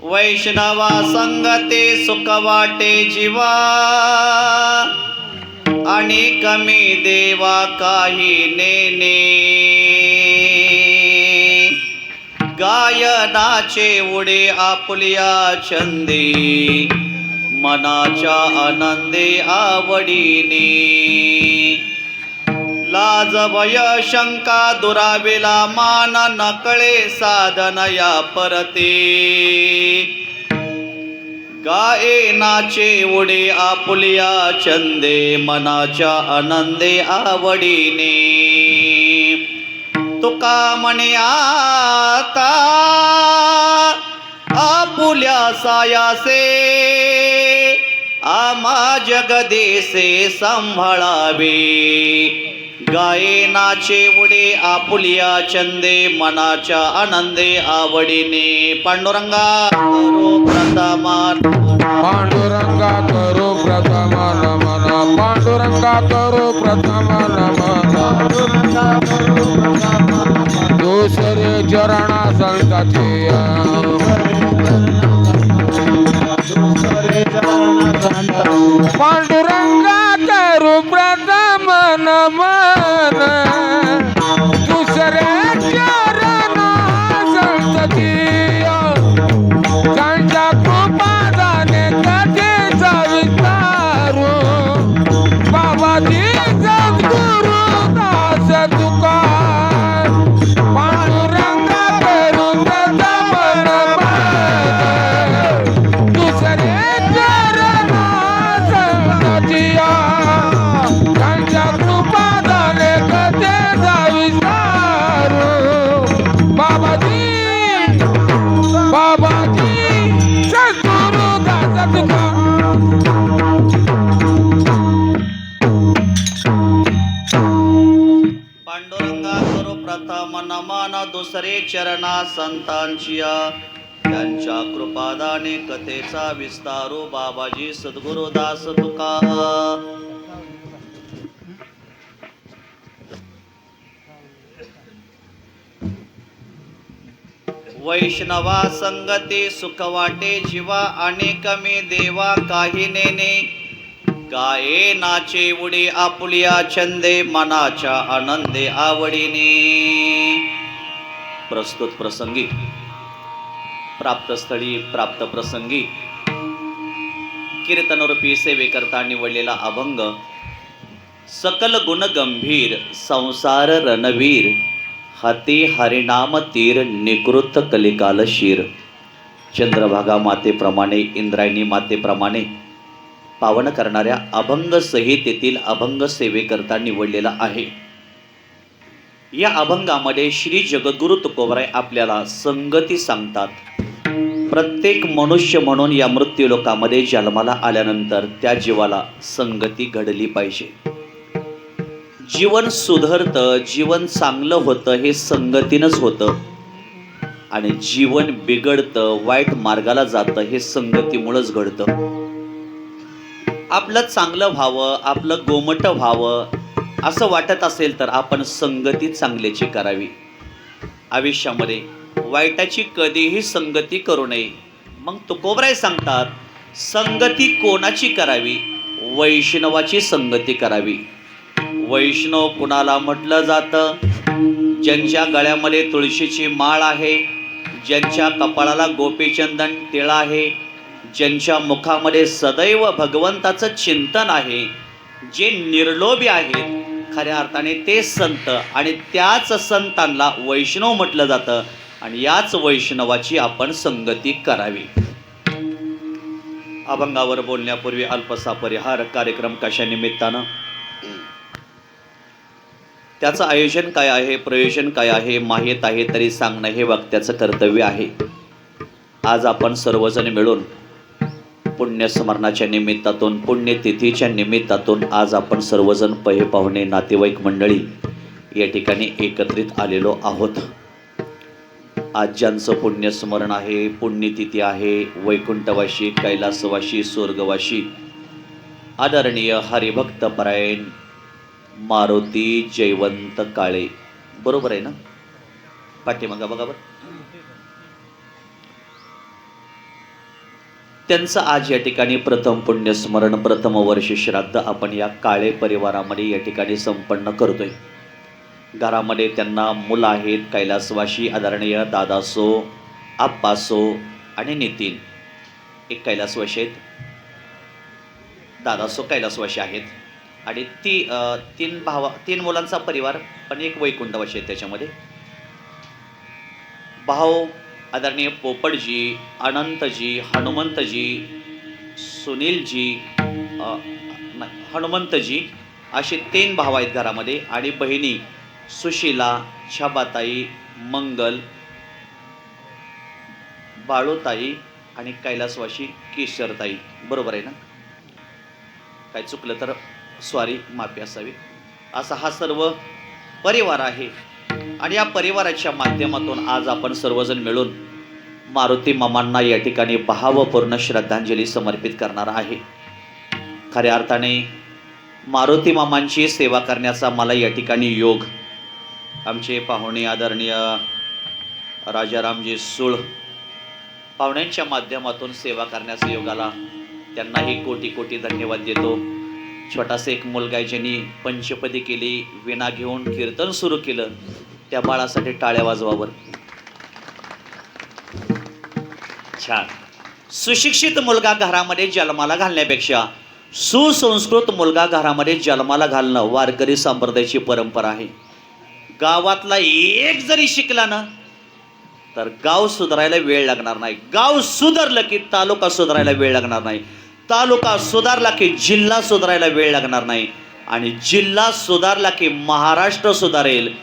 वैष्णवा संगते सुख वाटे जीवा, आणि कमी देवा काही नेने. गायनाचे उडे आपुलिया छंदे, मनाच्या आनंदे आवडीने. लाज भय शंका दुराविला मान, नकळे साधन या परते. गाये नाचे उडे आपुलिया छंदे, मनाच्या आनंदे आवडीने. तुका म्हणे आता आपुल्या सायासे, आम्हा जगदेसे सांभाळावे. गाये नाचे उडे आपुलिया छंदे, मनाच्या आनंदे आवडीने. पांडुरंगा करो प्रथमा, पांडुरंगा करो प्रथम नमन, पांडुरंगा करो प्रथम नमन. दुसरे चरणा संताचे, पांडुरंगा करो प्रथम नमन. दुसरे चरणा संताचे, त्यांच्या कृपादाने कथेचा विस्तारू. बाबाजी सद्गुरु दास तुकार, पांडुरंगा करून प्रथम नमन. दुसरे चरण संताची, त्यांच्या कृपादाने कथेचा विस्तारू. बाबाजी सद्गुरु दास तुकार. पांडुरंगा करो प्रथम नमन. दुसरे चरणा संतांचिया, त्यांच्या कृपादाने कथेचा विस्तारू. बाबाजी सद्गुरुदास तुका. वैष्णवा संगती सुख वाटे जीवा, अनेक मे देवा काही नेने. गाये नाचे उडे आपुलिया छंदे, मनाच्या आनंदे आवडीने. प्रस्तुत प्रसंगी प्राप्तस्थळी प्राप्त प्रसंगी कीर्तनरूपी सेवेकरता निवडलेला अभंग. सकल गुण गंभीर संसार रणवीर, हाती हरिनाम तीर निकृत कलिकाल शीर. चंद्रभागा मातेप्रमाणे इंद्रायणी मातेप्रमाणे पावन करणाऱ्या अभंग संहितेतील अभंग सेवेकरता निवडलेला आहे. या अभंगामध्ये श्री जगद्गुरु तुकोबराय आपल्याला संगती सांगतात. प्रत्येक मनुष्य म्हणून या मृत्यूलोकामध्ये जन्माला आल्यानंतर त्या जीवाला संगती घडली पाहिजे. जीवन सुधरतं, जीवन चांगलं होतं हे संगतीनंच होतं, आणि जीवन बिघडतं, वाईट मार्गाला जातं हे संगतीमुळंच घडतं. आपलं चांगलं व्हावं, आपलं गोमटं व्हावं असं वाटत असेल तर आपण संगती चांगल्याची करावी. आयुष्यामध्ये वाईटाची कधीही संगती करू नये. मग तुकोबराय सांगतात, संगती कोणाची करावी? वैष्णवाची संगती करावी. वैष्णव कुणाला म्हटलं जातं? ज्यांच्या गळ्यामध्ये तुळशीची माळ आहे, ज्यांच्या कपाळाला गोपीचंदन टिळा आहे, ज्यांच्या मुखामध्ये सदैव भगवंताचं चिंतन आहे, जे निर्लोभी आहेत, खऱ्या अर्थाने ते संत, आणि त्याच संतांना वैष्णव म्हटलं जातं. आणि याच वैष्णवाची आपण संगती करावी. अभंगावर बोलण्यापूर्वी अल्पसा परिहार. कार्यक्रम कशा निमित्तानं, त्याचं आयोजन काय आहे, प्रयोजन काय आहे, माहीत आहे तरी सांगणं हे वक्त्याचं कर्तव्य आहे. आज आपण सर्वजण मिळून पुण्यस्मरणाच्या निमित्तातून, पुण्यतिथीच्या निमित्तातून आज आपण सर्वजण पाहुणे, नातेवाईक मंडळी या ठिकाणी एकत्रित आलेलो आहोत. आज ज्यांचं पुण्यस्मरण आहे, पुण्यतिथी आहे, वैकुंठवासी, कैलासवासी, स्वर्गवासी आदरणीय हरिभक्त परायण मारुती जयवंत काळे. बरोबर आहे ना? पाठीमागा बघा बरं. त्यांचं आज या ठिकाणी प्रथम पुण्यस्मरण, प्रथम वर्ष श्राद्ध आपण या काळे परिवारामध्ये या ठिकाणी संपन्न करतोय. घरामध्ये त्यांना मुलं आहेत, कैलासवासी आदरणीय दादासो, आप्पासो आणि नितीन. एक कैलासवासी आहेत, दादासो कैलासवासी आहेत आणि तीन मुलांचा परिवार, पण एक वैकुंठवासी आहे. त्याच्यामध्ये भाऊ आदरणीय पोपटजी, अनंतजी, हनुमंतजी, सुनीलजी, हनुमंतजी असे 3 भाव आहेत घरामध्ये. आणि बहिणी सुशीला, छाबाताई, मंगल, बाळूताई आणि कैलासवासी केशरताई. बरोबर आहे ना? काय चुकलं तर सॉरी, माफी असावी. असा हा सर्व परिवार आहे. आणि या परिवाराच्या माध्यमातून आज आपण सर्वजण मिळून मारुती मामांना या ठिकाणी भावपूर्ण श्रद्धांजली समर्पित करणार आहे. खऱ्या अर्थाने मारुती मामांची सेवा करण्याचा मला या ठिकाणी योग, आमचे पाहुणे आदरणीय राजारामजी सुळ पाहुण्यांच्या माध्यमातून सेवा करण्याचा योगाला त्यांनाही कोटी कोटी धन्यवाद देतो. छोटासा एक मुलगा आहे ज्यांनी पंचपदी केली, विणा घेऊन कीर्तन सुरू केलं, त्या बाळासाठी टाळ्या वाजवावर. छान. सुशिक्षित मुलगा घरामध्ये जन्माला घालण्यापेक्षा सुसंस्कृत मुलगा घरामध्ये जन्माला घालणं वारकरी संप्रदायाची परंपरा आहे. गावातला एक जरी शिकला ना तर गाव सुधारायला वेळ लागणार नाही. गाव सुधारलं की तालुका सुधारायला वेळ लागणार नाही. तालुका सुधारला की जिल्हा सुधारायला वेळ लागणार नाही. आणि जिल्हा सुधारला की महाराष्ट्र सुधारेल.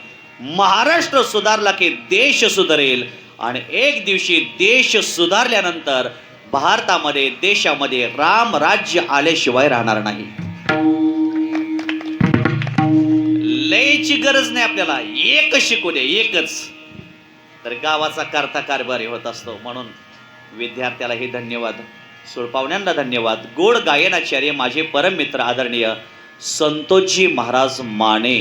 महाराष्ट्र सुधारला की देश सुधारेल. आणि एक दिवशी देश सुधारल्यानंतर भारतामध्ये, देशामध्ये राम राज्य आल्याशिवाय राहणार नाही. लयची गरज नाही आपल्याला, एकच शिकू दे, एकच, तर गावाचा करता कारभारी होत असतो. म्हणून विद्यार्थ्यालाही धन्यवाद, सुळपावण्यांना धन्यवाद. गोड गायनाचार्य माझे परममित्र आदरणीय संतोषजी महाराज माने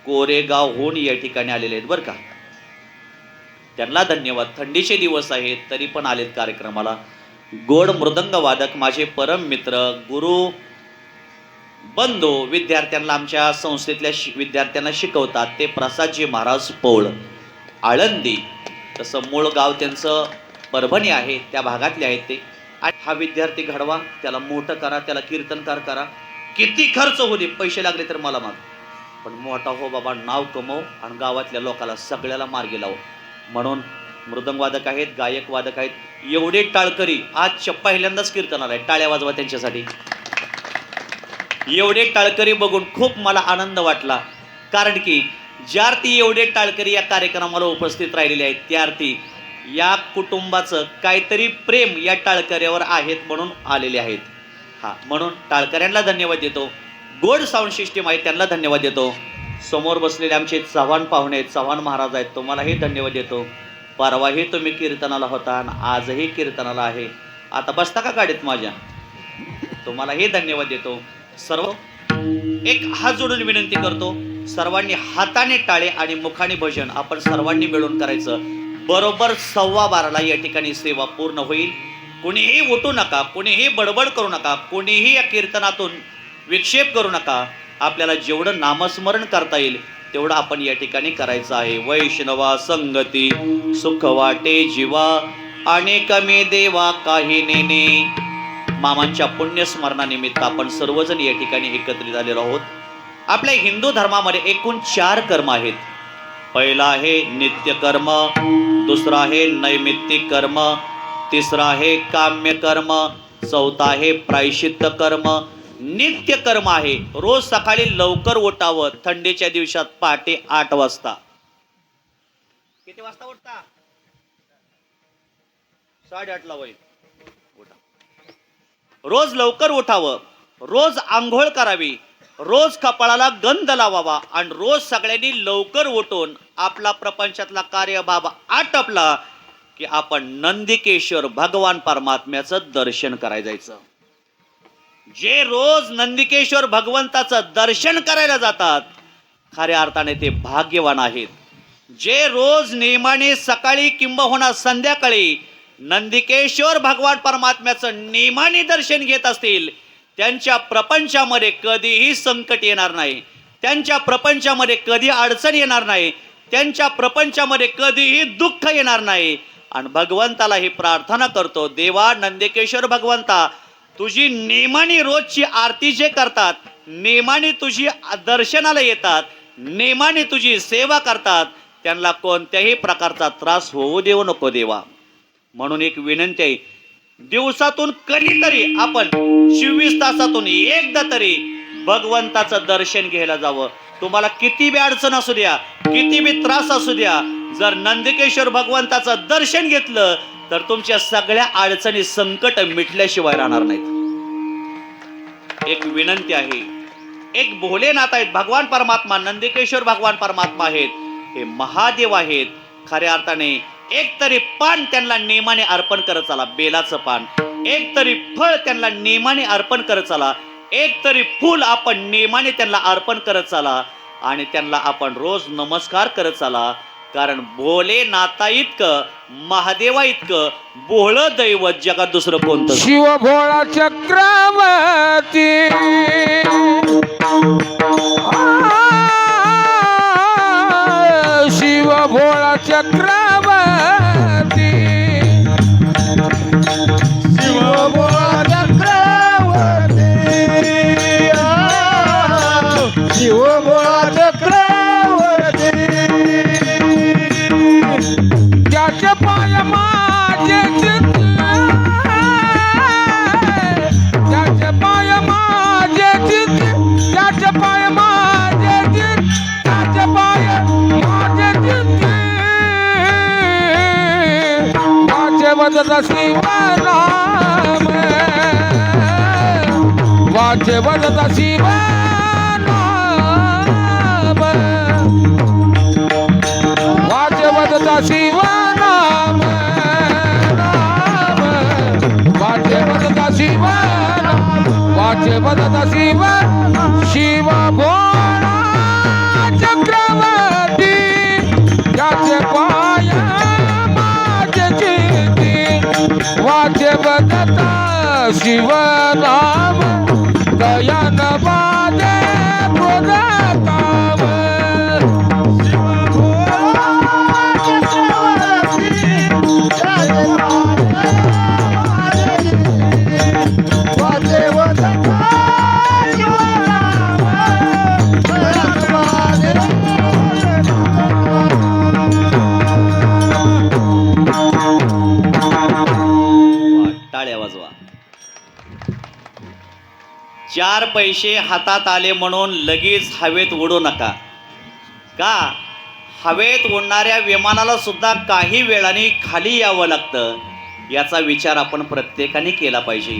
कोरेगावहून या ठिकाणी आलेले आहेत बरं का. त्यांना धन्यवाद. थंडीचे दिवस आहेत तरी पण आलेत कार्यक्रमाला. गोड मृदंग वादक माझे परम मित्र, गुरु, बंधू, विद्यार्थ्यांना, आमच्या संस्थेतल्या विद्यार्थ्यांना शिकवतात ते प्रसादजी महाराज पौळ, आळंदी. तसं मूळ गाव त्यांचं परभणी आहे, त्या भागातले आहेत ते. आणि हा विद्यार्थी घडवा, त्याला मोठं करा, त्याला कीर्तनकार करा. किती खर्च होऊ दे, पैसे लागले तर मला माग, पण मोठा हो बाबा, नाव कमव आणि गावातल्या लोकाला सगळ्याला मार्गी लाव. म्हणून मृदंगवादक आहेत, गायक वादक आहेत. एवढे टाळकरी आज पहिल्यांदाच कीर्तनाला आहे, टाळ्या वाजवा त्यांच्यासाठी. एवढे टाळकरी बघून खूप मला आनंद वाटला. कारण की ज्या अर्थी एवढे टाळकरी या कार्यक्रमाला उपस्थित राहिलेले आहेत, त्या अर्थी या कुटुंबाचं काहीतरी प्रेम या टाळकऱ्यावर आहेत म्हणून आलेले आहेत. म्हणून टाळकऱ्यांना धन्यवाद देतो. गोड साऊंड सिस्टीम आहे त्यांना धन्यवाद देतो. समोर बसलेले आमचे चव्हाण पाहुणे आहेत, चव्हाण महाराज आहेत, तुम्हालाही धन्यवाद देतो. परवाही तुम्ही कीर्तनाला होता आणि आजही कीर्तनाला आहे. आता बसता का गाडीत माझ्या? तुम्हालाही धन्यवाद देतो. सर्व एक हात जोडून विनंती करतो, सर्वांनी हाताने टाळे आणि मुखाने भजन आपण सर्वांनी मिळून करायचं. बरोबर 12:15 या ठिकाणी सेवा पूर्ण होईल. कोणीही उठू नका, कोणीही बडबड करू नका, कोणीही या कीर्तनातून विक्षेप करू नका. आपल्याला जेवढं नामस्मरण करता येईल तेवढं आपण या ठिकाणी करायचं आहे. वैष्णवा संगती सुख वाटे जीवा, अनेक मे देवा काही नेने. मामांच्या पुण्यस्मरणानिमित्त आपण सर्वजण या ठिकाणी एकत्रित झालेलो आहोत. आपल्या हिंदू धर्मामध्ये एकूण 4 कर्म आहेत. पहिला आहे नित्य कर्म, दुसरा आहे नैमित्तिक कर्म, तिसरा आहे काम्य कर्म, चौथा आहे प्रायश्चित्त कर्म. नित्य कर्म आहे रोज सकाळी लवकर उठावं. थंडीच्या दिवसात पहाटे 8 वाजता. किती वाजता उठता? 8:30 ला वय उठा. रोज लवकर उठावं, रोज आंघोळ करावी, रोज कपाळाला गंध लावावा आणि रोज सगळ्यांनी लवकर उठून आपला प्रपंचातला कार्यभाग आटपला की आपण नंदिकेश्वर भगवान परमात्म्याचं दर्शन करायला जायचं. जे रोज नंदिकेश्वर भगवंताचं दर्शन करायला जातात खऱ्या अर्थाने ते भाग्यवान आहेत. जे रोज नेमाने सकाळी किंबहुना संध्याकाळी नंदिकेश्वर भगवान परमात्म्याचं नेमाने दर्शन घेत असतील, त्यांच्या प्रपंचामध्ये कधीही संकट येणार नाही, त्यांच्या प्रपंचामध्ये कधी अडचण येणार नाही, त्यांच्या प्रपंचामध्ये कधीही दुःख येणार नाही. आणि भगवंताला ही प्रार्थना करतो, देवा नंदिकेश्वर भगवंता, तुझी नेमाने रोजची आरती जे करतात, नेमाने तुझी दर्शनाला येतात, नेमाने तुझी सेवा करतात, त्यांना कोणत्याही प्रकारचा त्रास होऊ देऊ नको देवा. म्हणून एक विनंती आहे, दिवसातून कधीतरी आपण 24 तासातून एकदा तरी भगवंताचं दर्शन घ्यायला जावं. तुम्हाला किती बी अडचण असू द्या, किती बी त्रास असू द्या, जर नंदिकेश्वर भगवंताचं दर्शन घेतलं तर तुमच्या सगळ्या अडचणी संकट मिटल्याशिवाय राहणार नाहीत. एक विनंती आहे, एक भोलेनाथ आहेत भगवान परमात्मा, नंदिकेश्वर भगवान परमात्मा आहेत, हे महादेव आहेत. खऱ्या अर्थाने एक तरी पान त्यांना नेमाने अर्पण करत चला, बेलाचं पान, एक तरी फळ त्यांना नेमाने अर्पण करत चला, एक तरी फूल आपण नेमाने त्यांना अर्पण करत चला आणि त्यांना आपण रोज नमस्कार करत चला. कारण भोलेनाथा इतकं, महादेवा इतकं भोळं दैवत जगात दुसरं कोणतं. शिव भोळा चक्रवर्ती, शिव भोळा चक्रवर्ती, शिव भोळा चक्रवर्ती, शिव भोळा चक्रवर्ती. ज्याचे पाय माझे चित्ते, ज्याचे पाय माझे चित्ते, ज्याचे पाय माझे चित्ते, ज्याचे पाय माझे चित्ते, वाचे वदता शिवनाम, वाचे वदता शिवनाम, वाचे वदता शिवनाम, वाचे वदता शिवनाम, वाचे वदता शिव. शिव भोळा चक्रवर्ती, ज्याचे पाय माझे चित्ते, वाचे वदता शिवनाम, दयान वाजे पुरकाम. टाळ्या वाजवा. 4 पैसे हातात आले म्हणून लगेच हवेत उडू नका. का? हवेत उडणाऱ्या विमानाला सुद्धा काही वेळाने खाली यावं लागतं, याचा विचार आपण प्रत्येकाने केला पाहिजे.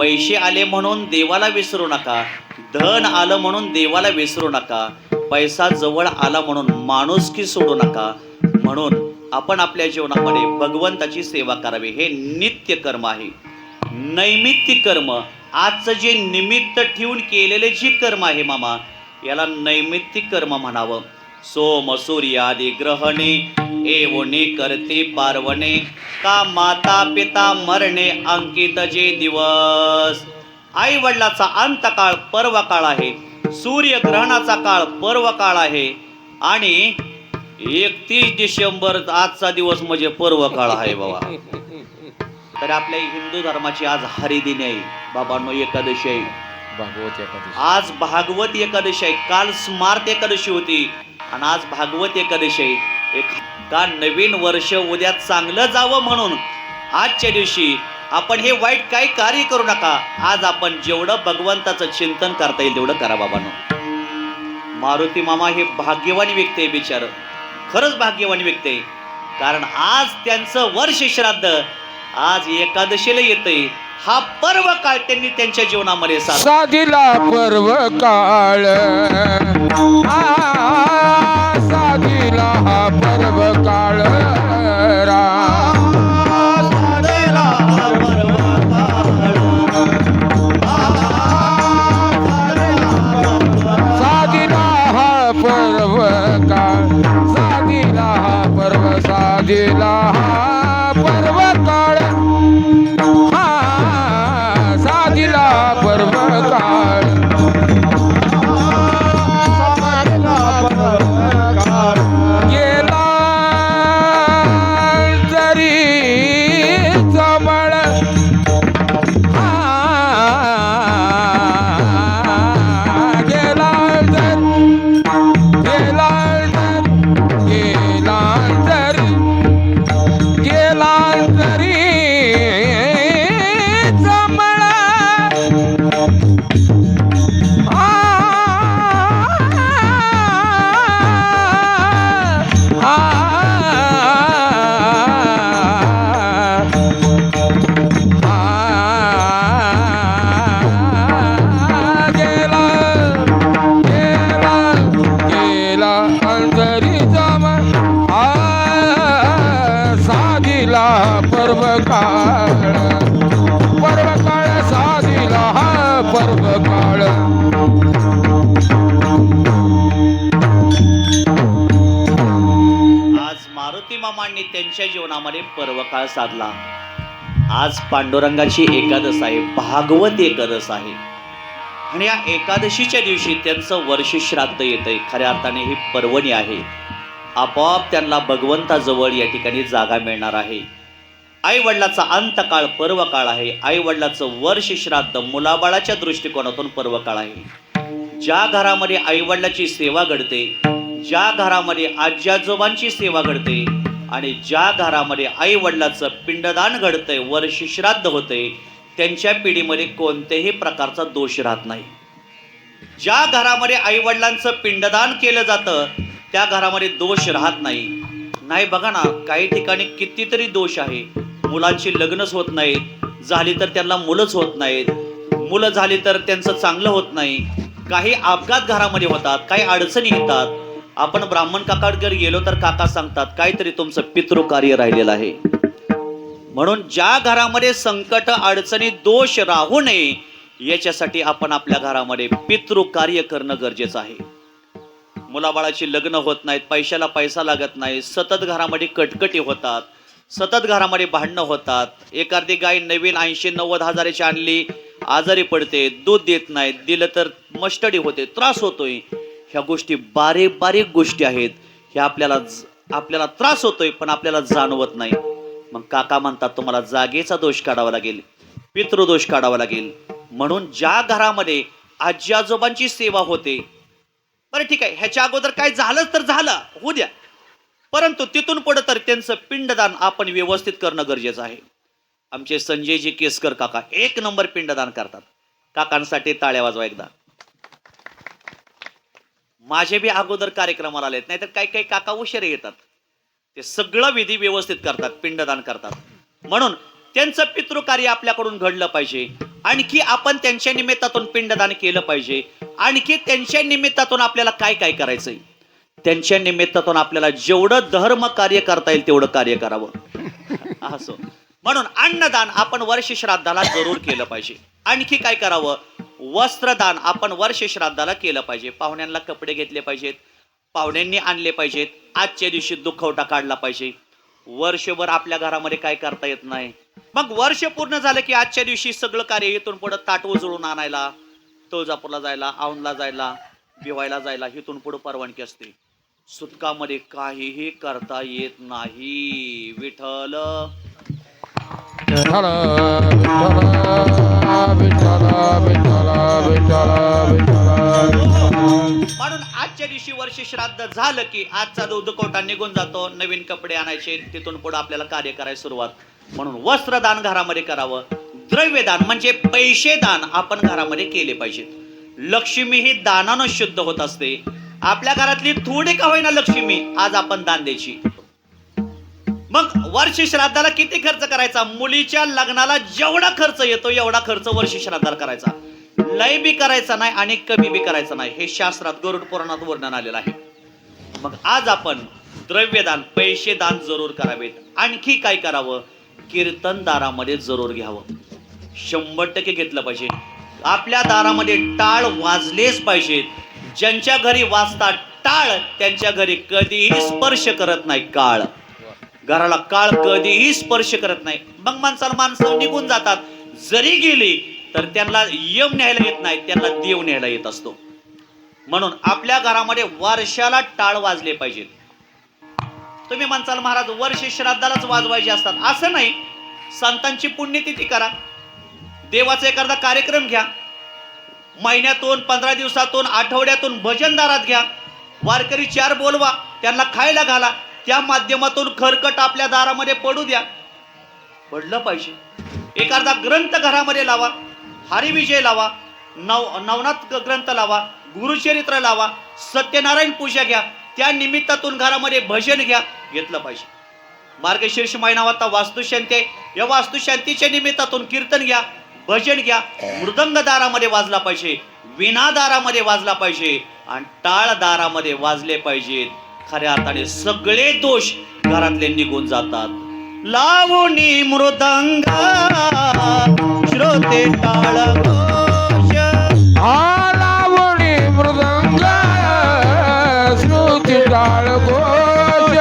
पैसे आले म्हणून देवाला विसरू नका, धन आलं म्हणून देवाला विसरू नका, पैसा जवळ आला म्हणून माणुसकी सोडू नका. म्हणून आपण आपल्या जीवनामध्ये भगवंताची सेवा करावी. हे नित्य कर्म आहे, नैमित्तिक कर्म. आजचं जे निमित्त ठेवून केलेले जे कर्म आहे मामा, याला नैमित्तिक कर्म म्हणावं. सोम सूर्यादी ग्रहणे एवणे करते पार्वणे, का माता पिता मरणे अंकित जे दिवस. आई वडिलाचा अंतकाळ पर्व काळ आहे, सूर्यग्रहणाचा काळ पर्व काळ आहे आणि 31 डिसेंबर आजचा दिवस म्हणजे पर्व काळ आहे बाबा. तर आपल्या हिंदू धर्माची आज हरिदिनी आहे बाबांनो, एकादशी आहे, भागवत एकादशी. आज भागवत एकादशी आहे. काल स्मार्त एकादशी होती आणि आज भागवत एकादशी आहे. का नवीन वर्ष उद्या चांगलं जावं म्हणून आजच्या दिवशी आपण हे वाईट काही कार्य करू नका. आज आपण जेवढं भगवंताचं चिंतन करता येईल तेवढं करा बाबांनो. मारुती मामा हे भाग्यवान व्यक्ती आहे, बिचार खरंच भाग्यवान व्यक्ती आहे. कारण आज त्यांचं वर्ष श्राद्ध आज एकादशीला येतंय. हा पर्व काळ त्यांनी त्यांच्या जीवनामध्ये साधिला पर्व काळ, साधिला हा पर्व काळ, साधिला हा पर्व काळ, साधिला हा पर्व, साधिला हा पर्व काळ. पर्व काळ साधिला हा पर्व काळ आज मारुती मामांनी त्यांच्या जीवनामध्ये पर्वकाळ साधला. आज पांडुरंगाची एकादश आहे, भागवत एकादश आहे आणि या एकादशीच्या दिवशी त्यांचं वर्ष श्राद्ध येतंय. खऱ्या अर्थाने ही पर्वणी आहे. आपोआप त्यांना भगवंताजवळ या ठिकाणी जागा मिळणार आहे. आई वडिलाचा अंतकाळ पर्वकाळ आहे. आई वडिलाचं वर्ष श्राद्ध मुलाबाळाच्या दृष्टिकोनातून पर्वकाळ आहे. ज्या घरामध्ये आई वडिलाची सेवा घडते, ज्या घरामध्ये आजी आजोबांची सेवा घडते आणि ज्या घरामध्ये आई वडिलाचं पिंडदान घडतंय, वर्ष श्राद्ध होतंय, त्यांच्या पिढीमध्ये कोणत्याही प्रकारचा दोष राहत नाही. ज्या घरामध्ये आई वडिलांचं पिंडदान केलं जातं त्या घरामध्ये दोष राहत नाही. नाही बघा ना, काही ठिकाणी कितीतरी दोष आहे. मुलांची लग्नच होत नाहीत, झाली तर त्यांना मुलंच होत नाहीत, मुलं झाली तर त्यांचं चांगलं होत नाही, काही अपघात घरामध्ये होतात, काही अडचणी येतात. आपण ब्राह्मण काकाकडे गेलो तर काका सांगतात काहीतरी तुमचं पितृकार्य राहिलेलं आहे. म्हणून ज्या घरामध्ये संकट अडचणी दोष राहू नये याच्यासाठी आपण आपल्या घरामध्ये पितृकार्य करणं गरजेचं आहे. मुलाबाळाची लग्न होत नाहीत, पैशाला पैसा लागत नाही, सतत घरामध्ये कटकटी होतात, सतत घरामध्ये भांडणं होतात. एखादी गाय नवीन 80-90 हजाराची आणली, आजारी पडते, दूध देत नाहीत, दिलं तर मस्टडी होते, त्रास होतोय. ह्या गोष्टी बारीक बारीक गोष्टी आहेत. ह्या आपल्याला त्रास होतोय पण आपल्याला जाणवत नाही. मग काका म्हणतात तुम्हाला जागेचा दोष काढावा लागेल, पितृदोष काढावा लागेल. म्हणून ज्या घरामध्ये आजी आजोबांची सेवा होते, बरं ठीक आहे, ह्याच्या अगोदर काय झालंच तर झालं, होऊ द्या, परंतु तिथून पुढे तर त्यांचं पिंडदान आपण व्यवस्थित करणं गरजेचं आहे. आमचे संजयजी केसकर काका 1 नंबर पिंडदान करतात. काकांसाठी टाळ्या वाजवा एकदा. माझे बी अगोदर कार्यक्रमाला आलेत, नाहीतर काही काही काका उशिरा येतात. ते सगळं विधी व्यवस्थित करतात, पिंडदान करतात. म्हणून त्यांचं पितृकार्य आपल्याकडून घडलं पाहिजे. आणखी आपण त्यांच्या निमित्तातून पिंडदान केलं पाहिजे. आणखी त्यांच्या निमित्तातून आपल्याला काय काय करायचंय, त्यांच्या निमित्तातून आपल्याला जेवढं धर्म कार्य करता येईल तेवढं कार्य करावं असो. म्हणून अन्नदान आपण वर्ष श्राद्धाला जरूर केलं पाहिजे. आणखी काय करावं, वस्त्रदान आपण वर्ष श्राद्धाला केलं पाहिजे. पाहुण्यांना कपडे घेतले पाहिजेत, पाहुण्यांनी आणले पाहिजेत, आजच्या दिवशी दुखवटा काढला पाहिजे. वर्षभर आपल्या घरामध्ये काय करता येत नाही, मग वर्ष पूर्ण झालं की आजच्या दिवशी सगळं कार्य इथून पुढे ताट उजळून आणायला, तुळजापूरला जायला, औंधला जायला, भिवायला जायला इथून पुढे परवानगी असते. सुतकामध्ये काहीही करता येत नाही. विठ्ठल विठ्ठल विठ्ठल विठ्ठल विठ्ठल विठ्ठल. म्हणून आजच्या दिवशी वर्ष श्राद्ध झालं की आजचा दुखवटा निघून जातो. नवीन कपडे आणायचे, तिथून पुढे आपल्याला कार्य करायला सुरुवात. म्हणून वस्त्रदान घरामध्ये करावं. द्रव्यदान म्हणजे पैसे दान आपण घरामध्ये केले पाहिजे. लक्ष्मी ही दानानं शुद्ध होत असते. आपल्या घरातली थोडी का होईना लक्ष्मी आज आपण दान द्यायची. मग वर्ष श्राद्धाला किती खर्च करायचा, मुलीच्या लग्नाला जेवढा खर्च येतो एवढा खर्च वर्ष श्राद्धाला करायचा. लय बी करायचा नाही आणि कमी बी करायचा नाही. हे शास्त्रात गरुड पुराणात वर्णन आलेलं आहे. मग आज आपण द्रव्यदान पैसे दान जरूर करावेत. आणखी काय करावं, कीर्तन दारामध्ये जरूर घ्यावं. 100% घेतलं पाहिजे. आपल्या दारामध्ये टाळ वाजलेच पाहिजेत. ज्यांच्या घरी वाजतात टाळ त्यांच्या घरी कधीही स्पर्श करत नाही काळ. घराला काळ कधीही स्पर्श करत नाही. मग माणसं निघून जातात. जरी गेली तर त्यांना यम न्यायला येत नाही, त्यांना देव न्यायला येत असतो. म्हणून आपल्या घरामध्ये वर्षाला टाळ वाजले पाहिजेत. तुम्ही म्हणसाल महाराज वर्ष श्राद्धालाच वाजवायचे असतात, असं नाही. संतांची पुण्यतिथी करा, देवाचा एखादा कार्यक्रम घ्या, महिन्यातून 15 दिवसातून आठवड्यातून भजन दारात घ्या, वारकरी 4 बोलवा, त्यांना खायला घाला. त्या माध्यमातून खरकट आपल्या दारामध्ये पडू द्या. पडलं पाहिजे. एखादा ग्रंथ घरामध्ये लावा, हरिविजय लावा, नवनाथ ग्रंथ लावा, गुरुचरित्र लावा, सत्यनारायण पूजा घ्या. त्या निमित्तातून घरामध्ये भजन घ्या, घेतलं पाहिजे. मार्गशीर्ष महिना होता, वास्तुशांती आहे, या वास्तुशांतीच्या निमित्तातून कीर्तन घ्या, भजन घ्या. मृदंग दारामध्ये वाजला पाहिजे, विणा दारामध्ये वाजला पाहिजे आणि टाळ दारामध्ये वाजले पाहिजेत. खऱ्या अर्थाने सगळे दोष घरातले निघून जातात. लावणी मृदंग श्रोते टाळ घोष लावणी मृदंग श्रुती टाळ घोष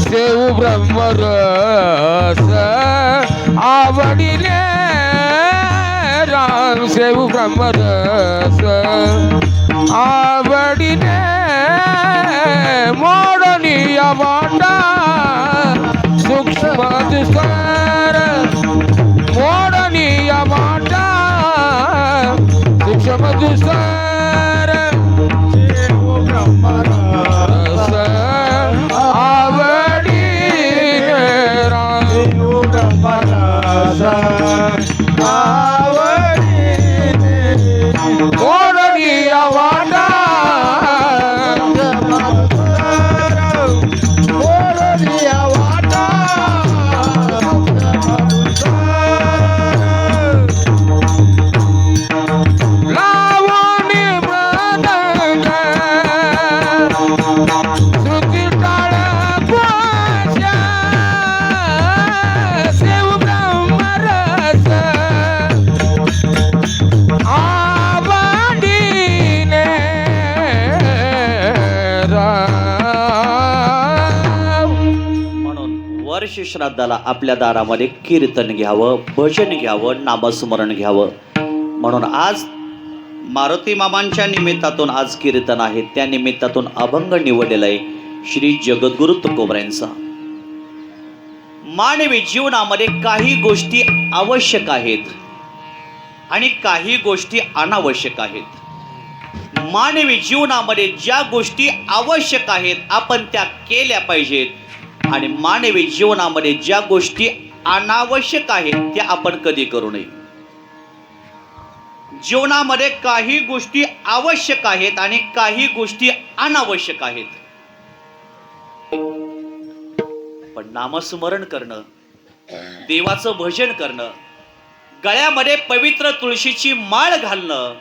सेव ब्रह्मरस आवडिले राम सेव ब्रह्मरस आवडिले मोडनिया वाटा सूक्ष्म दुस्तर मोडनिया वाटा सूक्ष्म दुस्तर ब्रह्मरस आवडी राम ब्रह्मरस मोडनिया वाटा वर्ष श्राद्धाला आपल्या दारामध्ये कीर्तन घ्यावं, भजन घ्यावं, नामस्मरण घ्यावं. म्हणून आज मारुती मामांच्या निमित्तातून आज कीर्तन आहे. त्या निमित्तातून अभंग निवडलेला आहे श्री जगद्गुरु तुकोबऱ्यांचा. मानवी जीवनामध्ये काही गोष्टी आवश्यक आहेत आणि काही गोष्टी अनावश्यक आहेत. मानवी जीवनामध्ये ज्या गोष्टी आवश्यक आहेत आपण त्या केल्या पाहिजेत आणि मानवी जीवनामध्ये ज्या गोष्टी अनावश्यक आहेत त्या आपण कधी करू नये. जीवनामध्ये काही गोष्टी आवश्यक आहेत आणि काही गोष्टी अनावश्यक आहेत. पण नामस्मरण करणं, देवाचं भजन करणं, गळ्यामध्ये पवित्र तुळशीची माळ घालणं,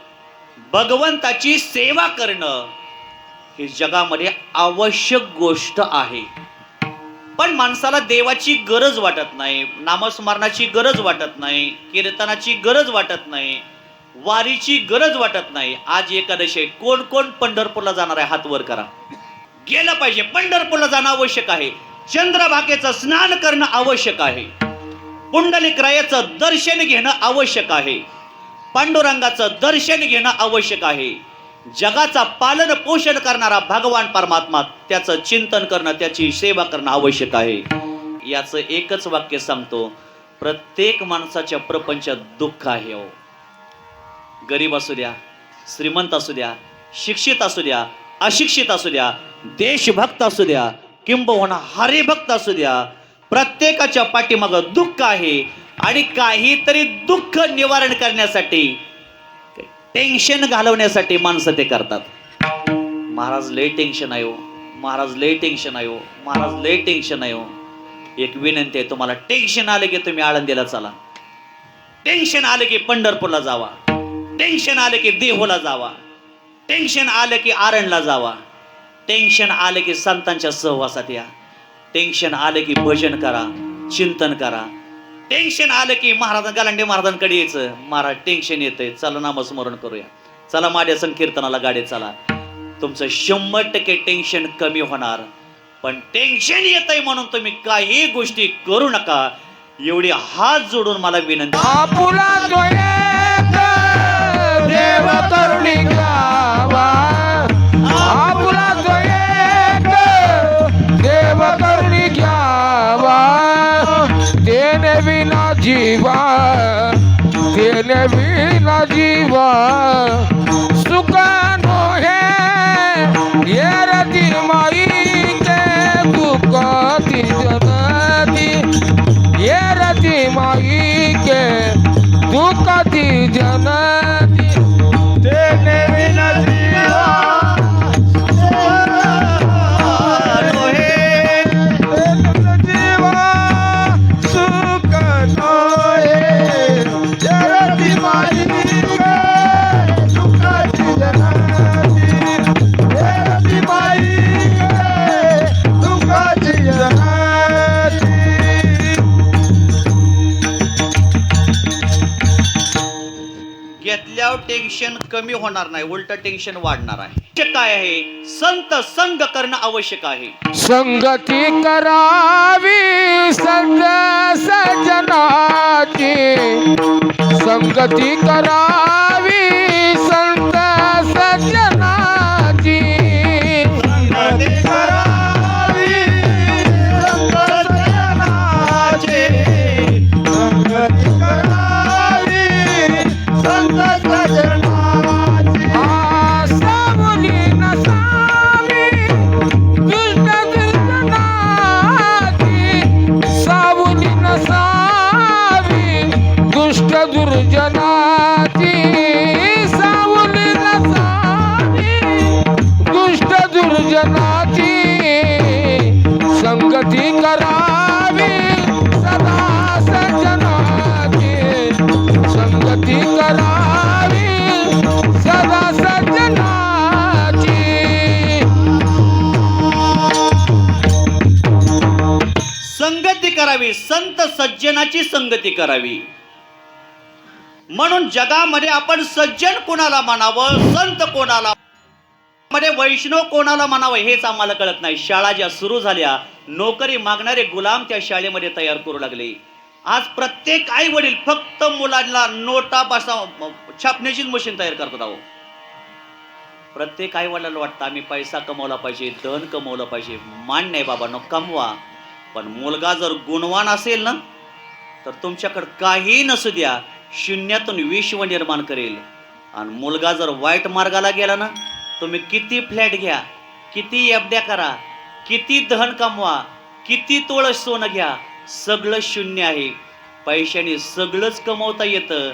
भगवंताची सेवा करणं ही जगामध्ये आवश्यक गोष्ट आहे. पण माणसाला देवाची गरज वाटत नाही, नामस्मरणाची गरज वाटत नाही, कीर्तनाची गरज वाटत नाही, वारीची गरज वाटत नाही. आज एकादशी आहे. कोण कोण पंढरपूरला जाणार आहे? हात वर करा. गेलं पाहिजे. पंढरपूरला जाणं आवश्यक आहे. चंद्रभागेचं स्नान करणं आवश्यक आहे. पुंडलिकरायाचं दर्शन घेणं आवश्यक आहे. पांडुरंगाचं दर्शन घेणं आवश्यक आहे. जगाचा पालन पोषण करणारा भगवान परमात्मा त्याचं चिंतन करणं, त्याची सेवा करणं आवश्यक आहे. याचं एकच वाक्य सांगतो, प्रत्येक माणसाच्या प्रपंचात दुःख आहे. हो, गरीब असू द्या, श्रीमंत असू द्या, शिक्षित असू द्या, अशिक्षित असू द्या, देशभक्त असू द्या, किंबहुना हरिभक्त असू द्या, प्रत्येकाच्या पाठीमागं दुःख आहे. आणि काहीतरी दुःख निवारण करण्यासाठी, टेन्शन घालवण्यासाठी माणसं ते करतात. महाराज लय टेन्शन आहे हो, महाराज लय टेन्शन आहे हो, महाराज लय टेन्शन आहे हो. एक विनंती आहे तुम्हाला, टेन्शन आले की तुम्ही आळंदीला चला, टेन्शन आले की पंढरपूरला जावा, टेन्शन आले की देहूला जावा, टेन्शन आले की आरणला जावा, टेन्शन आले की संतांच्या सहवासात या, टेन्शन आले की भजन करा, चिंतन करा, टेन्शन आलं की महाराज गालांडे महाराजांकडे यायचं. महाराज टेन्शन येतंय, चला नामस्मरण करूया, चला माझ्या संकीर्तनाला गाडी चला. तुमचं 100% टेन्शन कमी होणार. पण टेन्शन येतंय म्हणून तुम्ही काही गोष्टी करू नका. एवढी हात जोडून मला विनंती. आपुला तो एक देव करुणी गावा, आपुला तो एक देव करुणी घ्यावा. तेने विना जीवा, तेने विना जीवा सुख नो है. ये रती माई के दुख ती जनती, ये रती माई के दुख ती जनती. तेने विना जीवा तणाव टेन्शन कमी होणार नाही, उलट टेन्शन वाढणार आहे. काय आहे? संत संग करणं आवश्यक आहे. संगती करावी संत सजनाची, संगती करावी संत सजनाची, संगती करावी संत सजनाची, संगती करावी संत सजनाची. सावली नसावी दुष्ट दुर्जनाची, सावली नसावी दुष्ट दुर्जनाची, सावली नसावी दुष्ट दुर्जनाची, संगती करावी सदा सज्जनाची, संगती करावी सदा सज्जनाची. संगती करावी, संत सज्जनाची संगती करावी. म्हणून जगामध्ये आपण सज्जन कोणाला म्हणावं, संत कोणाला मध्ये वैष्णव कोणाला म्हणावं हेच आम्हाला कळत नाही. शाळा ज्या सुरू झाल्या, नोकरी मागणारे गुलाम त्या शाळेमध्ये तयार करू लागले. आज प्रत्येक आई वडील फक्त मुलांना नोटा छापण्याचीच मशीन तयार करतात. आहो, प्रत्येक आई वडिलांना वाटतं आम्ही पैसा कमवला पाहिजे, धन कमवलं पाहिजे. मान नाही बाबा, कमवा, पण मुलगा जर गुणवान असेल ना, तर तुमच्याकडे काही नसू द्या, शून्यातून विश्व निर्माण करेल. आणि मुलगा जर वाईट मार्गाला गेला ना, तुम्ही किती फ्लॅट घ्या, किती एफड्या करा, किती धन कमवा, किती तोळ सोनं घ्या, सगळं शून्य आहे. पैशाने सगळंच कमवता येतं,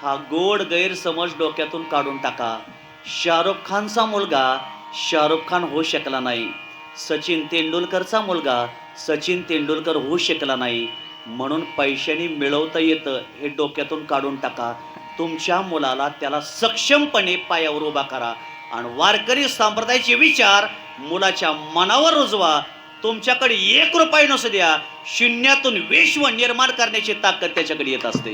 हा गोड गैरसमज डोक्यातून काढून टाका. शाहरुख खानचा मुलगा शाहरुख खान होऊ शकला नाही, सचिन तेंडुलकरचा मुलगा सचिन तेंडुलकर होऊ शकला नाही. म्हणून पैशाने मिळवता येतं हे डोक्यातून काढून टाका. तुमच्या मुलाला त्याला सक्षमपणे पायावर उभा करा आणि वारकरी संप्रदायाचे विचार मुलाच्या मनावर रुजवा. तुमच्याकडे 1 रुपया नसू द्या, शून्यातून विश्व निर्माण करण्याची ताकद त्याच्याकडे येत असते.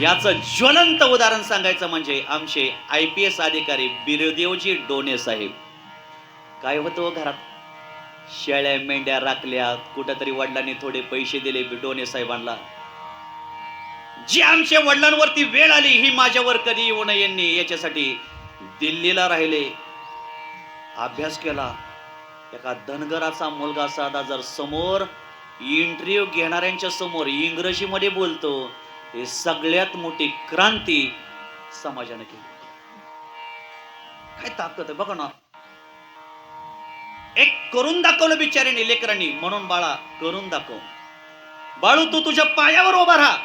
याचं ज्वलंत उदाहरण सांगायचं म्हणजे आमचे IPS अधिकारी बिरदेवजी डोणे साहेब. काय होतं घरात? शेळ्या मेंढ्या राखल्या, कुठेतरी वडिलांनी थोडे पैसे दिले डोणे साहेबांना. जी आमच्या वडिलांवरती वेळ आली, ही माझ्यावर कधी येऊ नये यांनी, याच्यासाठी दिल्लीला राहिले, अभ्यास केला. एका धनगराचा मुलगा साधा जर समोर इंटरव्ह्यू घेणाऱ्यांच्या समोर इंग्रजीमध्ये बोलतो, हे सगळ्यात मोठी क्रांती समाजाने केली. काय ताकद आहे बघा ना. एक करून दाखवलं बिचाऱ्याने लेकरांनी. म्हणून बाळा, करून दाखव. बाळू, तू तुझ्या पायावर उभा राहा.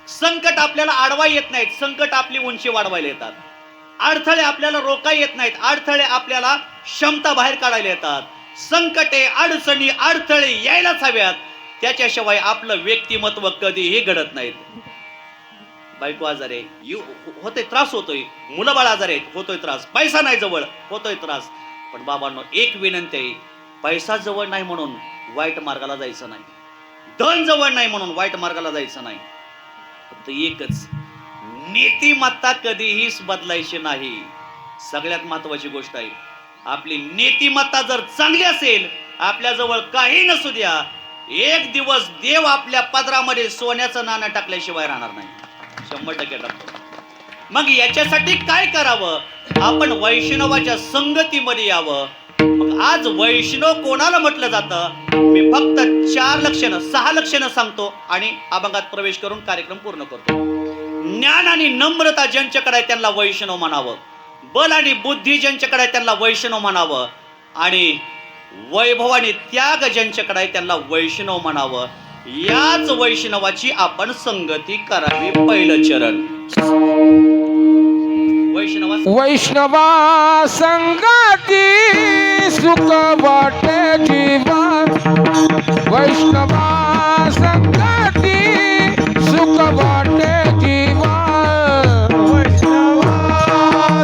संकट आपल्याला अडवा येत नाहीत, संकट आपली उंची वाढवायला येतात. अडथळे आपल्याला रोका येत नाहीत, अडथळे आपल्याला क्षमता बाहेर काढायला येतात. संकटे, अडचणी, अडथळे यायलाच हव्यात, त्याच्याशिवाय आपलं व्यक्तिमत्व कधीही घडत नाहीत. बायको आजारी होतोय, त्रास होतोय, मुलं बाळ आजारी आहेत, होतोय त्रास, पैसा नाही जवळ, होतोय त्रास. पण बाबांनो, एक विनंती आहे, पैसा जवळ नाही म्हणून वाईट मार्गाला जायचं नाही, धन जवळ नाही म्हणून वाईट मार्गाला जायचं नाही. फक्त एकच, नीतिमत्ता कधीही बदलायची नाही. सगळ्यात महत्वाची गोष्ट आहे, आपली नीतिमत्ता जर चांगली असेल, आपल्या जवळ काही नसू द्या, एक दिवस देव आपल्या पदरामध्ये सोन्याचं नाणं टाकल्याशिवाय राहणार नाही. 100% टाकतो. मग याच्यासाठी काय करावं? आपण वैष्णवाच्या संगतीमध्ये यावं. मग आज वैष्णव कोणाला म्हटलं जातं? मी फक्त 4 लक्षणं 6 लक्षणं सांगतो आणि अभंगात प्रवेश करून कार्यक्रम पूर्ण करतो. ज्ञान आणि नम्रता ज्यांच्याकडे आहे त्यांना वैष्णव म्हणावं. बल आणि बुद्धी ज्यांच्याकडे आहे त्यांना वैष्णव म्हणावं. आणि वैभव आणि त्याग ज्यांच्याकडे आहे त्यांना वैष्णव म्हणावं. याच वैष्णवाची आपण संगती करावी. पहिलं चरण, वैष्णवा संगती सुख वाटे जीवा. वैष्णवा संगती सुख वाटे जीवा. वैष्णवा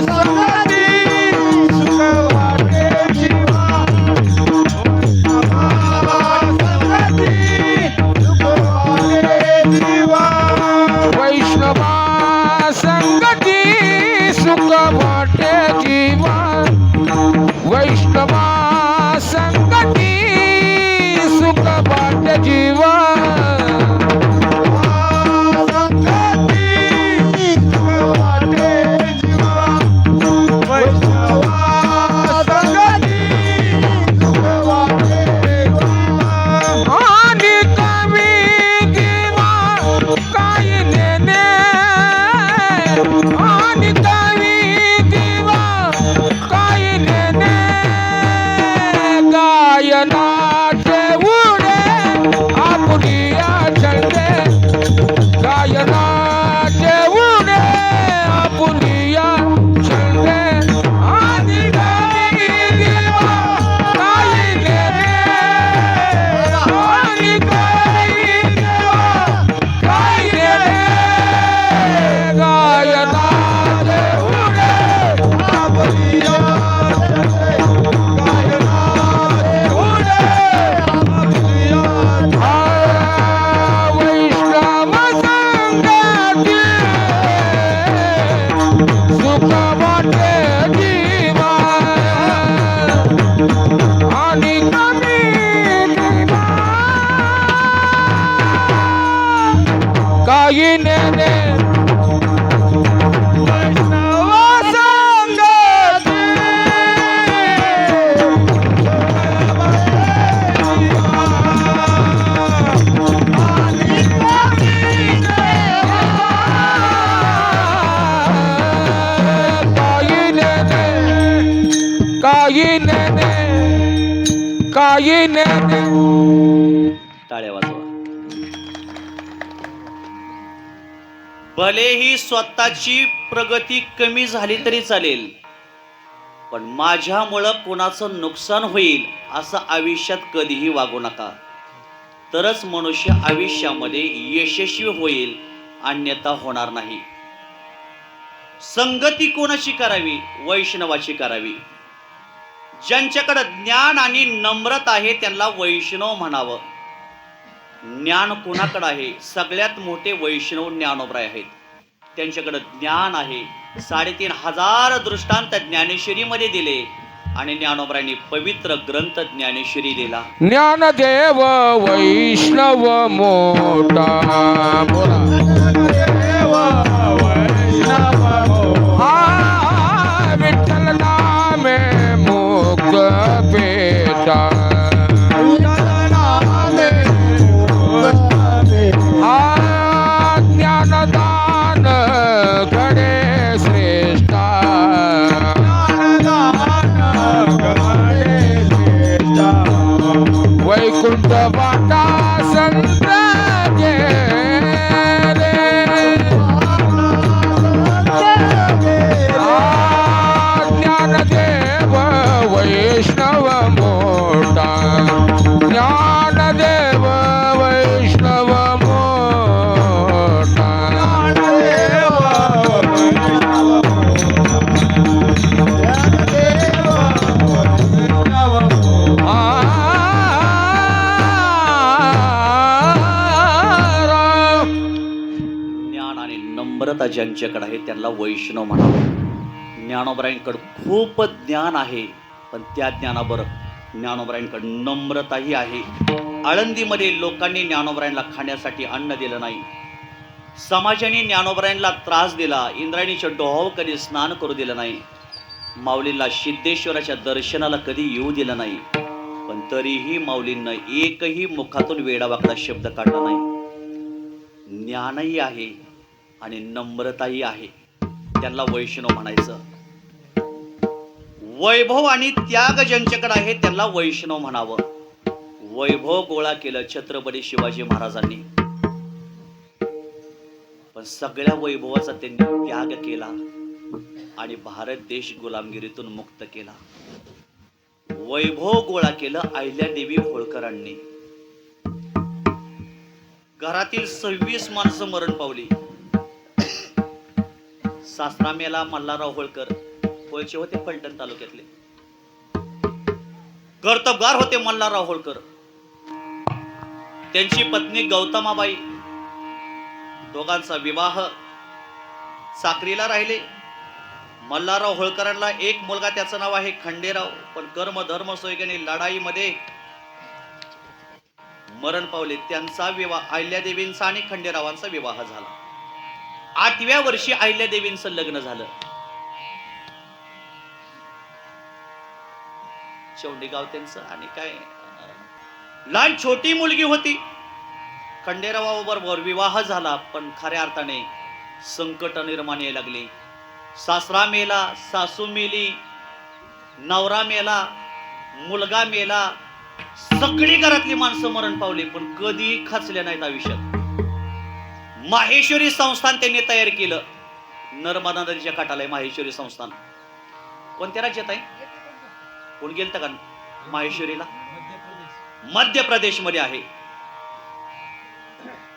संगती सुख वाटे जीवा. संगती सुख वाटे जीवा. जीवा आणि कमी जीवा काही नेणे आणि कमी जीवा काही नेणे गायनाचे उडे आपुलिया चढते गायनाचे उडे आपुलिया चढते आणि कमी जीवा काही नेणे आणि कमी जीवा काही नेणे गायनाचे उडे आपुलिया वैष्णव संगाती सुख वाटे जीवा आणि कमी जीवा काही नेणे वैष्णव संगाती काही नेणे काही नेणे टाळ्या वाजवा. भलेही स्वतःची प्रगती कमी झाली तरी चालेल, पण माझ्यामुळं कोणाचं नुकसान होईल असं आयुष्यात कधीही वागू नका. तरच मनुष्य आयुष्यामध्ये यशस्वी होईल, अन्यथा होणार नाही. संगती कोणाची करावी? वैष्णवाची करावी. ज्यांच्याकडे ज्ञान आणि नम्रता आहे त्यांना वैष्णव म्हणावं. ज्ञान कोणाकडे आहे? सगळ्यात मोठे वैष्णव ज्ञानोबराय आहेत. त्यांच्याकडे ज्ञान आहे. 3500 दृष्टांत ज्ञानेश्वरीमध्ये दिले आणि ज्ञानोबरायांनी पवित्र ग्रंथ ज्ञानेश्वरी दिला. ज्ञानदेव वैष्णव मोठा बोला हा विठ्ठल नामे मोक्ष पेटा हा ज्ञानदान घडे श्रेष्ठा वैकुंठ वाटा संत गेले ज्ञानदेव वैष्णव मोठा ज्ञानदेव वैष्णव मोठा ज्ञान आणि नम्रता ज्यांच्याकडे आहे त्यांना वैष्णव म्हणावं. ज्ञानोबरायांकडे खूप ज्ञान आहे, पण त्या ज्ञानाबरोबर ज्ञानोबरायांकडे नम्रताही आहे. आळंदीमध्ये लोकांनी ज्ञानोबरायांना खाण्यासाठी अन्न दिलं नाही. समाजाने ज्ञानोबरायांना त्रास दिला. इंद्रायणीच्या डोहावर कधी स्नान करू दिलं नाही. माऊलींना सिद्धेश्वराच्या दर्शनाला कधी येऊ दिलं नाही. पण तरीही माऊलींना एकही मुखातून वेडावाकडा शब्द काढला नाही. ज्ञानही आहे आणि नम्रताही आहे, त्यांना वैष्णव म्हणायचं. वैभव आणि त्याग ज्यांच्याकडे आहे त्यांना वैष्णव म्हणावं. वैभव गोळा केलं छत्रपती शिवाजी महाराजांनी, पण सगळ्या वैभवाचा त्यांनी त्याग केला आणि भारत देश गुलामगिरीतून मुक्त केला. वैभव गोळा केलं अहिल्यादेवी होळकरांनी. घरातील 26 माणसं मरण पावली. सासरा मेला मल्हारराव होळकर. होळचे होते फलटण तालुक्यातले. कर्तबगार होते मल्हारराव होळकर. त्यांची पत्नी गौतमाबाई. दोघांचा विवाह साक्रीला राहिले. मल्हारराव होळकरांना एक मुलगा, त्याचं नाव आहे खंडेराव. पण कर्म धर्म सोयगणे लढाईमध्ये मरण पावले. त्यांचा विवाह अहिल्यादेवींचा आणि खंडेरावांचा विवाह झाला. 8व्या वर्षी अहिल्यादेवींचं लग्न झालं. चौंडेगाव त्यांचं. आणि काय लहान छोटी मुलगी होती. खंडेरावाबरोबर विवाह झाला, पण खऱ्या अर्थाने संकट निर्माण यायला लागली. सासरा मेला, सासू मेली, नवरा मेला, मुलगा मेला, सगळी घरातली माणसं मरण पावली, पण कधी खचल्या नाहीत आयुष्यात. माहेश्वरी संस्थान त्यांनी तयार केलं. नर्मदा नदीच्या काठाला आहे माहेश्वरी संस्थान. कोणत्या राज्यात आहे? कोण गेलत का माहेश्वरीला? मध्य प्रदेश मध्ये आहे.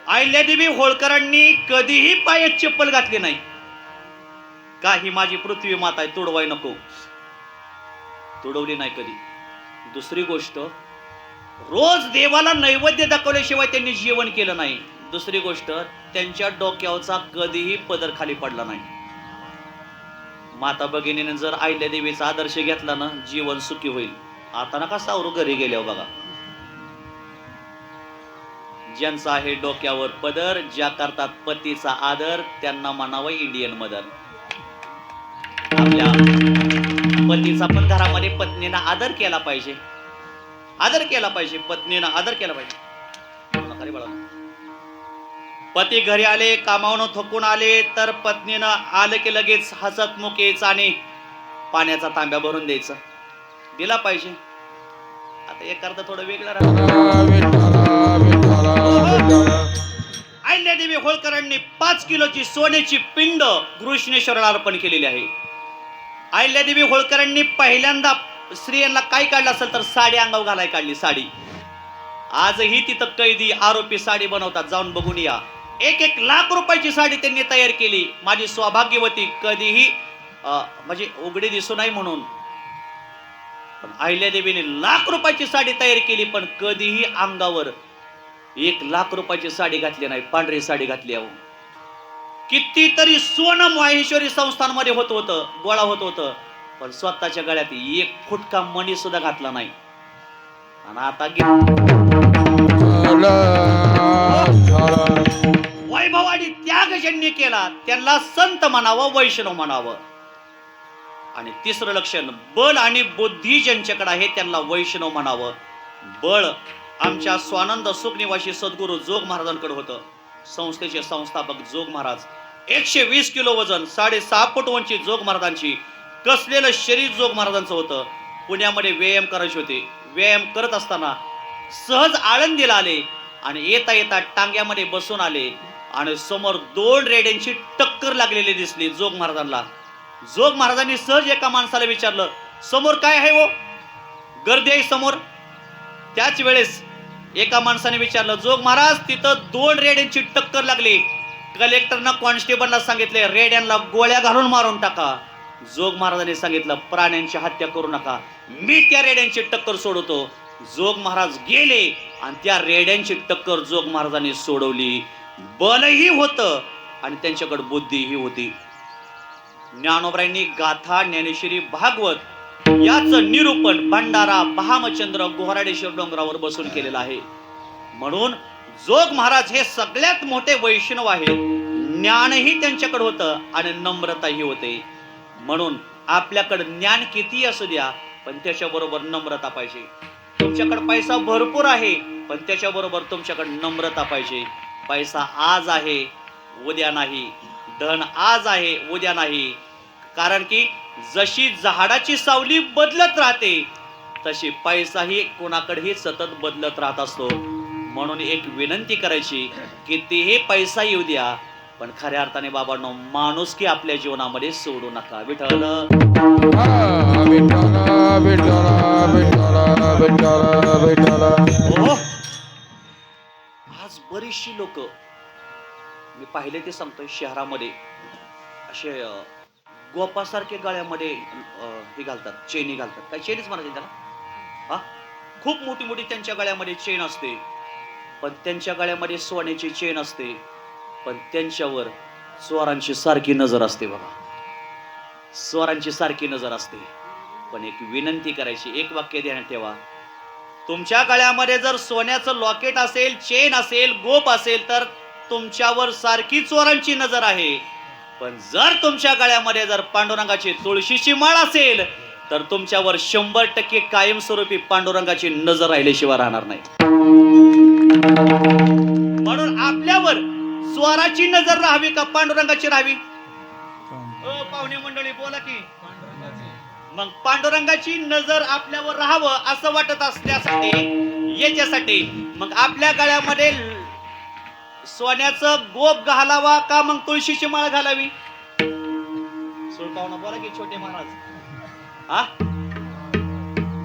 अहिल्यादेवी होळकरांनी कधीही पायात चप्पल घातली नाही. का? ही माझी पृथ्वी माता आहे, तुडवाय नको. तुडवली नाही कधी. दुसरी गोष्ट, रोज देवाला नैवेद्य दाखवल्याशिवाय त्यांनी जेवण केलं नाही. दुसरी गोष्ट, त्यांच्या डोक्यावरचा कधीही पदर खाली पडला नाही. माता भगिनीने जर अहिल्यादेवीचा आदर्श घेतला ना, जीवन सुखी होईल. आता नका सावरू घरी गेल्यावर बघा. ज्यांचा आहे डोक्यावर पदर, ज्या करतात पतीचा आदर, त्यांना म्हणावं इंडियन मदर. आपल्या पतीचा पण घरामध्ये पत्नीनं आदर केला पाहिजे. आदर केला पाहिजे. पत्नीनं आदर केला पाहिजे. पती घरी आले, कामावून थकून आले, तर पत्नीनं आलं की लगेच हसतमुख यायचं आणि पाण्याचा तांब्या भरून द्यायचं. दिला पाहिजे. आता एक अर्थ थोडं वेगळं अहिल्यादेवी होळकरांनी 5 किलोची सोन्याची पिंड घृष्णेश्वराला अर्पण केलेली आहे. अहिल्यादेवी होळकरांनी पहिल्यांदा स्त्रियांना काय काढलं असेल तर साडी अंगावर घालाय काढली. साडी आजही तिथं कैदी आरोपी साडी बनवतात, जाऊन बघून या. 1 लाख रुपयाची साडी त्यांनी तयार केली. माझी सौभाग्यवती कधीही म्हणजे उघडी दिसू नाही म्हणून, पण अहिल्यादेवीने लाख रुपयाची साडी तयार केली, पण कधीही अंगावर 1 लाख रुपयाची साडी घातली नाही. पांढरी साडी घातली. अहो, कितीतरी सोनं माहेश्वरी संस्थानमध्ये होत होतं, गोळा होत होतं, पण स्वतःच्या गळ्यात 1 फुटका मणी सुद्धा घातला नाही. आणि आता वैभव आणि त्याग ज्यांनी केला त्यांना संत म्हणावं, वैष्णव म्हणावं. आणि तिसरं लक्षण, बळ आणि बुद्धी ज्यांच्याकडे आहे त्यांना वैष्णव म्हणावं. बळ आमच्या स्वानंद सुखनिवासी सद्गुरू जोग महाराजांकडे होतं. संस्थेचे संस्थापक जोग महाराज. 120 किलो वजन, 6.5 फूट उंची जोग महाराजांची. कसलेलं शरीर जोग महाराजांचं होतं. पुण्यामध्ये व्यायाम करायचे होते. व्यायाम करत असताना सहज आळंदीला आले आणि येता येता टांग्यामध्ये बसून आले आणि समोर 2 रेड्यांची टक्कर लागलेली दिसली जोग महाराजांना. जोग महाराजांनी सहज एका माणसाला विचारलं, समोर काय आहे हो? गर्दी आहे समोर. त्याच वेळेस एका माणसाने विचारलं, जोग महाराज तिथं 2 रेड्यांची टक्कर लागली. कलेक्टरनं कॉन्स्टेबलला सांगितले रेड्यांना गोळ्या घालून मारून टाका. जोग महाराजांनी सांगितलं प्राण्यांची हत्या करू नका, मी त्या रेड्यांची टक्कर सोडवतो. जोग महाराज गेले आणि त्या रेड्यांची टक्कर जोग महाराजांनी सोडवली. बलही होतं आणि त्यांच्याकडे बुद्धीही होती. ज्ञानोबरांनी गाथा, ज्ञानेश्वरी, भागवत याचं निरूपण भंडारा भामचंद्र गोहराडेश्वर डोंगरावर बसून केलेलं आहे. म्हणून जोग महाराज हे सगळ्यात मोठे वैष्णव आहेत. ज्ञानही त्यांच्याकडे होतं आणि नम्रताही होते. म्हणून आपल्याकडे ज्ञान किती असू द्या, पण त्याच्याबरोबर नम्रता पाहिजे. तुमच्याकडे पैसा भरपूर आहे, पण त्याच्याबरोबर तुमच्याकडे नम्रता पाहिजे. पैसा आज आहे, उद्या नाही. धन आज आहे, उद्या नाही. कारण की जशी झाडाची सावली बदलत राहते, तशी पैसाही कोणाकडेही सतत बदलत राहत असतो. म्हणून एक विनंती करायची, कितीही पैसा येऊ द्या, पण खऱ्या अर्थाने बाबांनो माणुसकी आपल्या जीवनामध्ये सोडू नका. विठ्ठल आज बरीचशी लोक मी पाहिले ते सांगतोय, शहरामध्ये असे गोपासारखे गळ्यामध्ये हे घालतात, चेनी घालतात. काय चेनीच म्हणायचे त्याला? हा, खूप मोठी मोठी त्यांच्या गळ्यामध्ये चेन असते, पण त्यांच्या गळ्यामध्ये सोन्याची चेन असते, पण त्यांच्यावर चोरांची सारखी नजर असते. बघा, चोरांची सारखी नजर असते. पण एक विनंती करायची, एक वाक्य ध्यानात ठेवा, तुमच्या गळ्यामध्ये जर सोन्याचं लॉकेट असेल, चेन असेल, गोप असेल तर तुमच्यावर सारखी चोरांची नजर आहे. पण जर तुमच्या गळ्यामध्ये जर पांडुरंगाची तुळशीची माळ असेल तर तुमच्यावर 100% कायमस्वरूपी पांडुरंगाची नजर राहिल्याशिवाय राहणार नाही. म्हणून आपल्यावर चोराची नजर राहावी का पांडुरंगाची राहावी? पाहुणे मंडळी बोला की. मग पांडुरंगाची नजर आपल्यावर राहावं असं वाटत असल्यासाठी याच्यासाठी मग आपल्या गळ्यामध्ये सोन्याचं गोप घालावा का मग तुळशीची माळ घालावी? सुलताना बोला की छोटे महाराज. हा,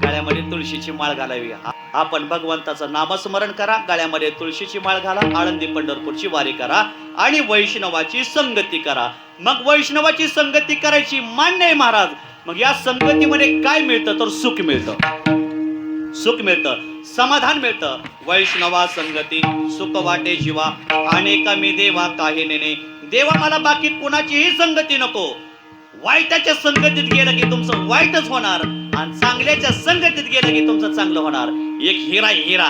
गळ्यामध्ये तुळशीची माळ घालावी. आपण भगवंताचं नामस्मरण करा, गळ्यामध्ये तुळशीची माळ घाला, आळंदी पंढरपूरची वारी करा आणि वैष्णवाची संगती करा. मग वैष्णवाची संगती करायची मान्य आहे महाराज. मग या संगतीमध्ये काय मिळतं तर सुख मिळतं, सुख मिळतं, समाधान मिळतं. वैष्णवा संगती सुख वाटे जीवा, अनेका मी देवा काही नेने. देवा मला बाकी कुणाचीही संगती नको. वाईटाच्या संगतीत गेलं की तुमचं वाईटच होणार आणि चांगल्याच्या संगतीत गेलं की तुमचं चांगलं होणार. एक हिरा, हिरा,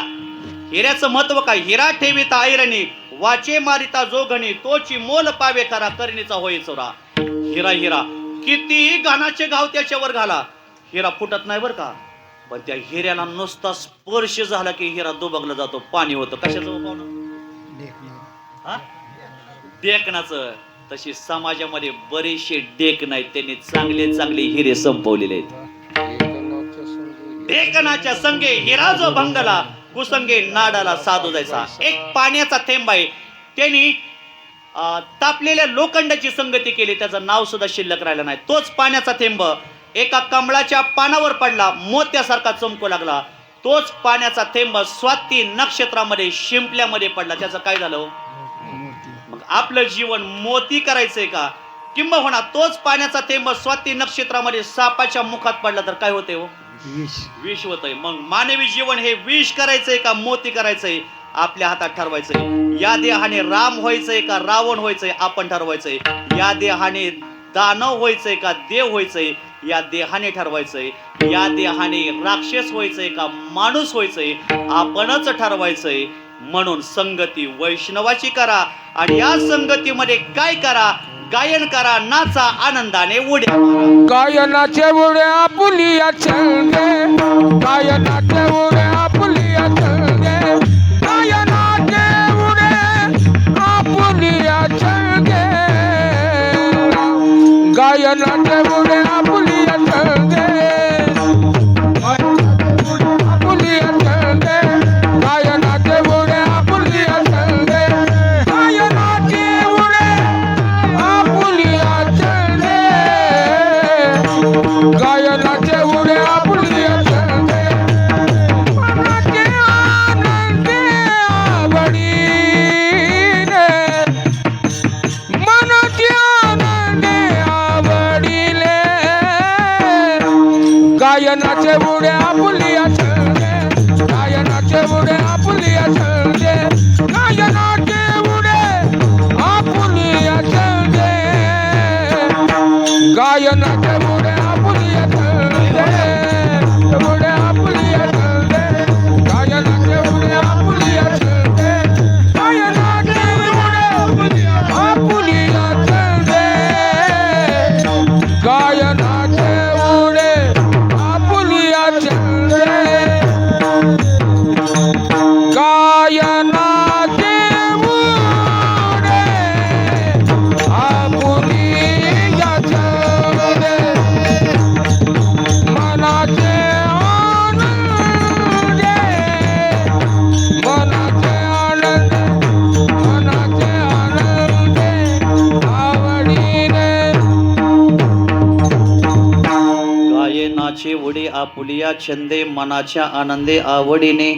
हिऱ्याचं महत्व काय? हिरा ठेविता ऐरणी, वाचे मारिता जोगणी, तोची मोल पावे खरा, करणीचा होई चोरा. हिरा, हिरा किती घाणाचे घाव त्याच्यावर घाला, हिरा फुटत नाही बर का. पण त्या हिऱ्याला नुसता स्पर्श झाला की हिरा दुबगला जातो, पाणी होतं. कशाचं? देखनाचं. तशी समाजामध्ये बरेचसे डेक नाहीत, त्यांनी चांगले चांगले हिरे संपवलेले आहेत. देखनाच्या संगे हिरा जो भंगला, कुसंगे नाडाला साधू जायचा. एक पाण्याचा थेंब आहे, त्यांनी तापलेल्या लोखंडाची संगती केली, त्याचं नाव सुद्धा शिल्लक राहिलं नाही. तोच पाण्याचा थेंब एका कमळाच्या पानावर पडला, मोत्यासारखा चमकू लागला. तोच पाण्याचा थेंब स्वाती नक्षत्रामध्ये शिंपल्यामध्ये पडला, त्याचं काय झालं? मग आपलं जीवन मोती करायचंय का? किंबहुना तोच पाण्याचा थेंब स्वाती नक्षत्रामध्ये सापाच्या मुखात पडला तर काय होते हो? विष होतंय. मग मानवी जीवन हे विष करायचंय का मोती करायचंय? आपल्या हातात ठरवायचंय. या देहाने राम व्हायचंय का रावण व्हायचंय? आपण ठरवायचंय. या देहाने दानव व्हायचंय का देव व्हायचंय? या देहाने ठरवायचंय. या देहाने राक्षस व्हायचंय का माणूस व्हायचंय? आपणच ठरवायचंय. म्हणून संगती वैष्णवाची करा आणि या संगतीमध्ये काय करा? गायन करा, नाचा, आनंदाने उड्या मारा. गायनाचे उड्या पुलिया चलगे, गायनाचे उड्या पुलिया चलगे, गायनाचे उड्या पुलिया चलगे, गायनाचे उड्या पुलिया चलगे, पुलिया चलगे, गायनाचे उड्या पुलिया चलगे, गायनाचे उड्या पुलिया चलगे, गायनाचे उड्या पुलिया चलगे, मनाचे आनंदे आवडीने, मनाचे आनंदे आवडीले, गायनाचे उड्या पुलिया चलगे, गायनाचे उड्या पुलिया चलगे, गायनाचे उड्या पुलिया चलगे, गायनाचे उड्या पुलिया चलगे, उड्या पुलिया चलगे, गायनाचे उड्या पुलिया चलगे, गायनाचे उड्या पुलिया चलगे, गायनाचे उड्या पुलिया चलगे, गायनाचे उड्या पुलिया चलगे, मनाचे आनंदे, मनाचे आनंदे, मनाचे आनंदे आवडीने, गायनाचे उडे आपुलिया छंदे, मनाच्या आनंदे आवडीने.